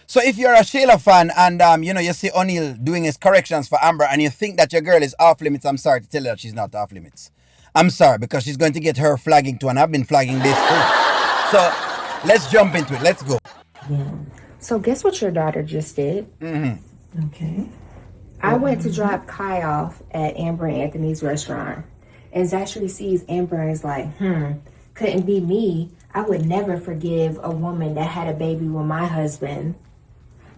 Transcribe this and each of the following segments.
So if you're a Shayla fan and you see O'Neal doing his corrections for Amber and you think that your girl is off limits, I'm sorry to tell you that she's not off limits. I'm sorry because she's going to get her flagging too, and I've been flagging this too. So let's jump into it. Let's go. Yeah. So guess what your daughter just did? Okay. I went to drop Kai off at Amber and Anthony's restaurant. And Zashri sees Amber and is like, couldn't be me. I would never forgive a woman that had a baby with my husband.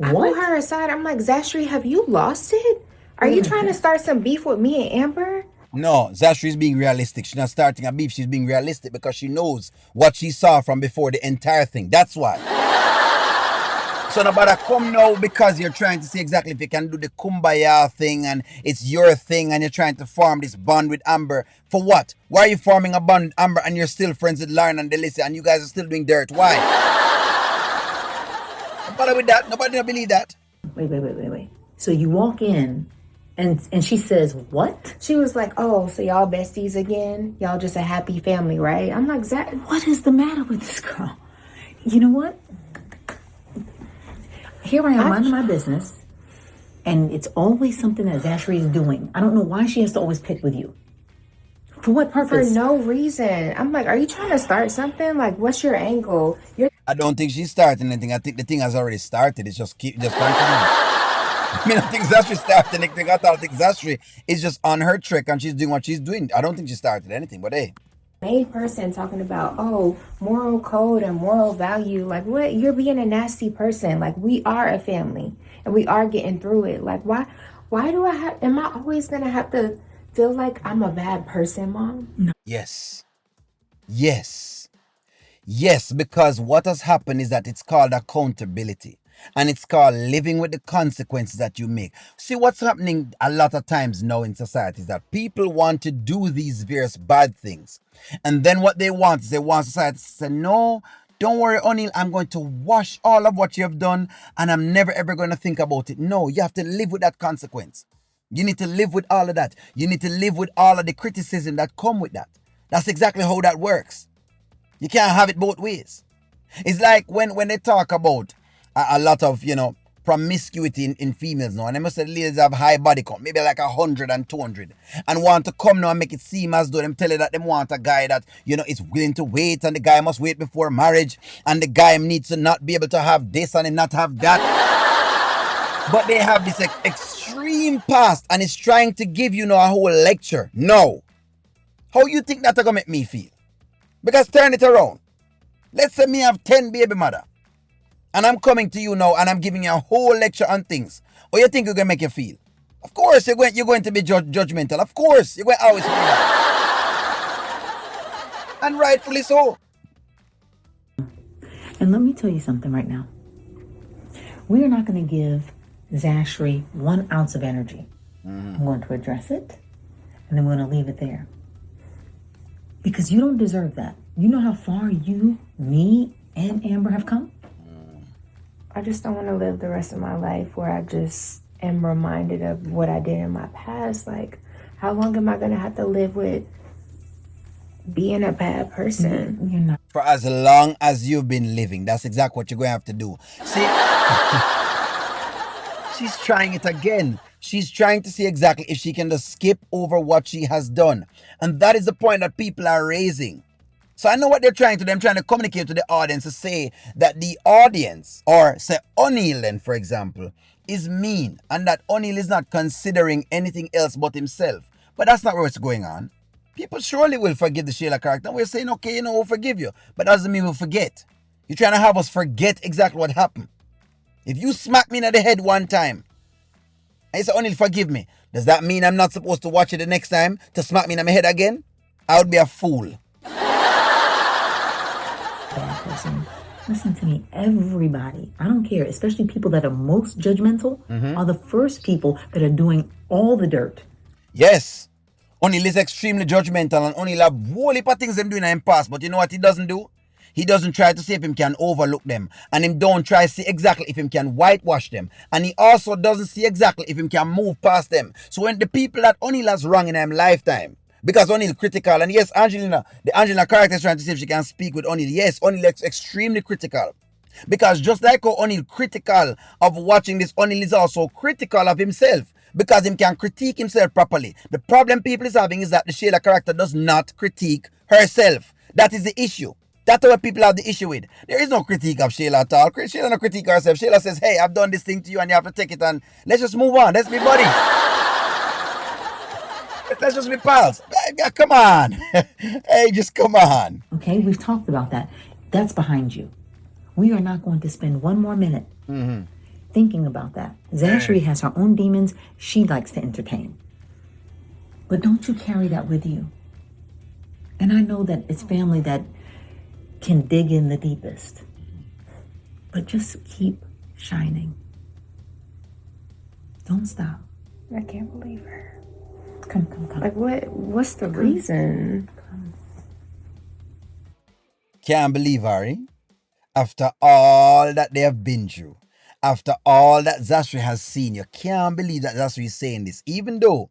I pull her aside. I'm like, Zashri, have you lost it? Are you trying to start some beef with me and Amber? No, Zashri is being realistic. She's not starting a beef. She's being realistic because she knows what she saw from before the entire thing. That's why. So nobody come now because you're trying to see exactly if you can do the kumbaya thing and it's your thing and you're trying to form this bond with Amber. For what? Why are you forming a bond with Amber and you're still friends with Lauren and Delissa and you guys are still doing dirt? Why? Don't bother with that. Nobody don't believe that. Wait. So you walk in and she says, what? She was like, oh, so y'all besties again? Y'all just a happy family, right? I'm like, what is the matter with this girl? You know what? Here I am minding my business, and it's always something that Zashery is doing. I don't know why she has to always pick with you. For what purpose? For no reason. I'm like, are you trying to start something? Like, what's your angle? I don't think she's starting anything. I think the thing has already started. It's just continue. I mean, I think Zashri started anything. I think Zashri is just on her trick and she's doing what she's doing. I don't think she started anything, but hey. Main person talking about, oh, moral code and moral value. Like, what? You're being a nasty person. Like, we are a family and we are getting through it. Like, why do am I always going to have to feel like I'm a bad person, Mom? No. Yes, because what has happened is that it's called accountability. And it's called living with the consequences that you make. See, what's happening a lot of times now in society is that people want to do these various bad things. And then what they want is they want society to say, no, don't worry, O'Neal, I'm going to wash all of what you have done and I'm never ever going to think about it. No, you have to live with that consequence. You need to live with all of that. You need to live with all of the criticism that come with that. That's exactly how that works. You can't have it both ways. It's like when they talk about a lot of, promiscuity in females now. And I must say the ladies have high body count, maybe like 100 and 200. And want to come now and make it seem as though them tell you that them want a guy that, is willing to wait and the guy must wait before marriage. And the guy needs to not be able to have this and not have that. But they have this extreme past and it's trying to give you a whole lecture. No. How you think that's going to make me feel? Because turn it around. Let's say me have 10 baby mother. And I'm coming to you now and I'm giving you a whole lecture on things. Or you think you're going to make you feel? Of course you're going to be judgmental. Of course you're going to always be that. And rightfully so. And let me tell you something right now. We are not going to give Zashery 1 ounce of energy. I'm going to address it and then we're going to leave it there. Because you don't deserve that. You know how far you, me, and Amber have come? I just don't want to live the rest of my life where I just am reminded of what I did in my past. Like, how long am I going to have to live with being a bad person? You're not. For as long as you've been living, that's exactly what you're going to have to do. See, she's trying it again. She's trying to see exactly if she can just skip over what she has done. And that is the point that people are raising. So I know what they're trying to do. I'm trying to communicate to the audience to say that the audience, or say O'Neal then, for example, is mean. And that O'Neal is not considering anything else but himself. But that's not what's going on. People surely will forgive the Shayla character. And we're saying, okay, we'll forgive you. But that doesn't mean we'll forget. You're trying to have us forget exactly what happened. If you smack me in the head one time, and you say, O'Neal, forgive me. Does that mean I'm not supposed to watch it the next time to smack me in my head again? I would be a fool. Bad person. Listen to me, everybody, I don't care, especially people that are most judgmental, are the first people that are doing all the dirt. Yes. O'Neal is extremely judgmental and O'Neal have whole heap of things them doing in the past. But you know what he doesn't do? He doesn't try to see if him can overlook them. And him don't try to see exactly if him can whitewash them. And he also doesn't see exactly if him can move past them. So when the people that O'Neal has wrong in his lifetime, because O'Neal critical, and yes, the Angelina character is trying to see if she can speak with O'Neal. Yes, O'Neal is extremely critical. Because just like how O'Neill critical of watching this, O'Neill is also critical of himself because he can critique himself properly. The problem people is having is that the Shayla character does not critique herself. That is the issue. That's what people have the issue with. There is no critique of Shayla at all. Shayla no critique herself. Shayla says, hey, I've done this thing to you and you have to take it and let's just move on. Let's be buddies. Let's just be pals. Come on. Hey, just come on. Okay, we've talked about that. That's behind you. We are not going to spend one more minute thinking about that. Zashri has her own demons she likes to entertain. But don't you carry that with you. And I know that it's family that can dig in the deepest. But just keep shining. Don't stop. I can't believe her. Come. Like, what's the reason? Can't believe, Ari. After all that they have been through, after all that Zashri has seen, you can't believe that Zashri is saying this. Even though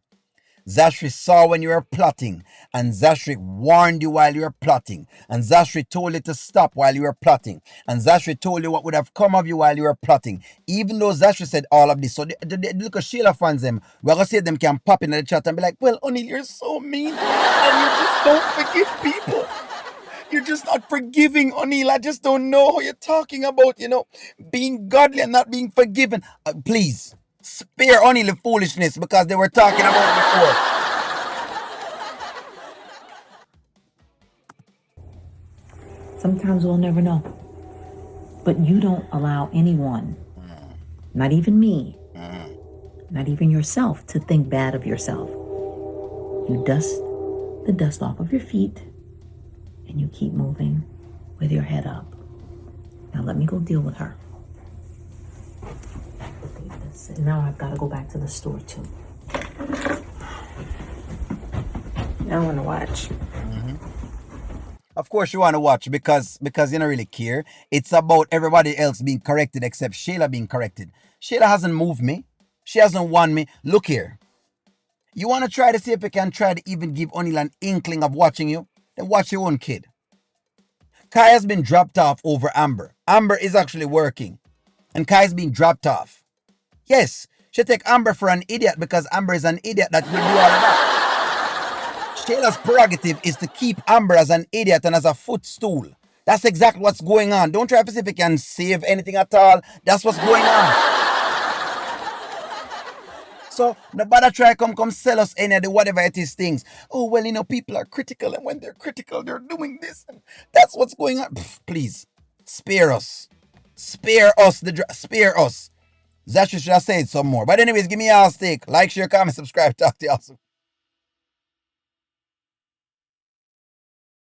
Zashri saw when you were plotting, and Zashri warned you while you were plotting, and Zashri told you to stop while you were plotting, and Zashri told you what would have come of you while you were plotting. Even though Zashri said all of this, so the look at Shayla fans them, we're gonna see them can pop in the chat and be like, well, O'Neill, you're so mean, and you just don't forgive people. You're just not forgiving, O'Neill. I just don't know how you're talking about, being godly and not being forgiven. Please, spare O'Neill the foolishness because they were talking about it before. Sometimes we'll never know. But you don't allow anyone, not even me, not even yourself, to think bad of yourself. You dust the dust off of your feet and you keep moving with your head up. Now let me go deal with her. Now I've got to go back to the store too. I want to watch. Of course you want to watch because you don't really care. It's about everybody else being corrected except Shayla being corrected. Shayla hasn't moved me. She hasn't won me. Look here. You want to try to see if you can try to even give O'Neill an inkling of watching you? Then watch your own kid. Kai has been dropped off over Amber. Amber is actually working. And Kai's been dropped off. Yes, she take Amber for an idiot because Amber is an idiot that will do all of that. Shayla's prerogative is to keep Amber as an idiot and as a footstool. That's exactly what's going on. Don't try to see if you can save anything at all. That's what's going on. So nobody try come sell us any of the whatever it is things. Oh, well, people are critical, and when they're critical, they're doing this. And that's what's going on. Please, spare us. Spare us. Spare us. Zashri should have said some more. But anyways, give me y'all a stick. Like, share, comment, subscribe. Talk to y'all soon.